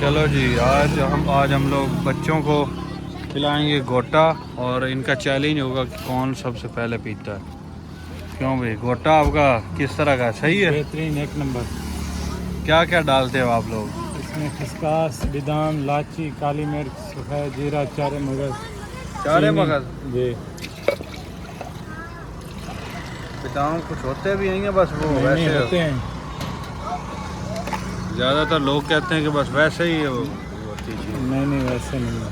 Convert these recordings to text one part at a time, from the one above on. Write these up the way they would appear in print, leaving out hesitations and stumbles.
चलो जी, आज हम लोग बच्चों को पिलाएंगे गोटा और इनका चैलेंज होगा कि कौन सबसे पहले पीता है। क्यों भाई, गोटा आपका किस तरह का सही है? बेहतरीन, एक नंबर। क्या क्या डालते हो आप लोग? इसमें खसकास, बादाम, लाची, काली मिर्च, सफ़ेद जीरा, चारे मगज, चारे चीनी। मगज जी। बादाम कुछ होते भी हैं बस वो नहीं वैसे होते हैं। ज़्यादातर लोग कहते हैं कि बस वैसे ही है वो होती चीज़। नहीं वैसे नहीं है,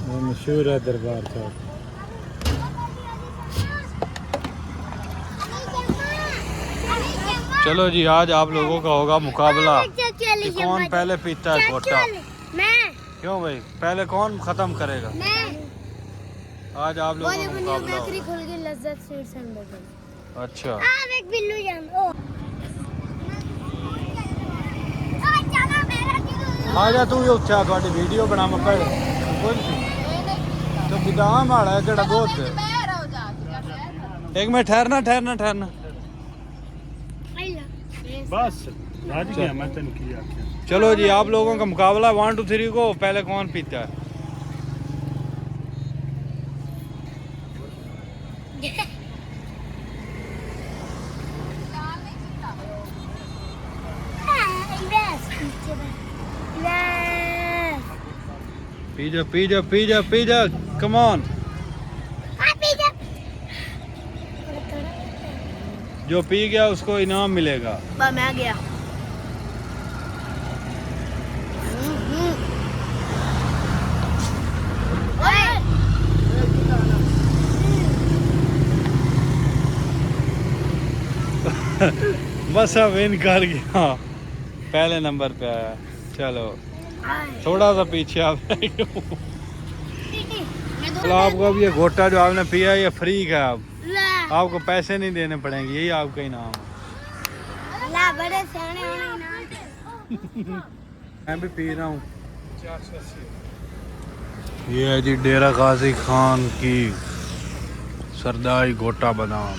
वो मशहूर है दरबार साहब। चलो जी, आज आप लोगों का होगा मुकाबला कि कौन पहले पीता है गोटा। क्यों भाई, पहले कौन खत्म करेगा? आज आप लोगों का मुकाबला होगा। अच्छा, आजा तू भी उठा थोड़ी वीडियो बना मैं पहले तो बिदाम आड़ा है केड़ा बहुत। एक मिनट ठहरना बस राज गया मैं तो किया। चलो जी, आप लोगों का मुकाबला 1 2 3 को पहले कौन पीता है? पी जा कम ऑन। जो पी गया उसको इनाम मिलेगा। मैं गया। बस अब इनकार गया, पहले नंबर पे आया। चलो थोड़ा सा पीछे आप तो आपको अब ये घोटा जो आपने पिया ये फ्री का, आपको पैसे नहीं देने पड़ेंगे, यही आपका इनाम है। मैं भी पी रहा हूँ। ये है जी डेरा गाजी खान की सरदाई गोटा बादाम।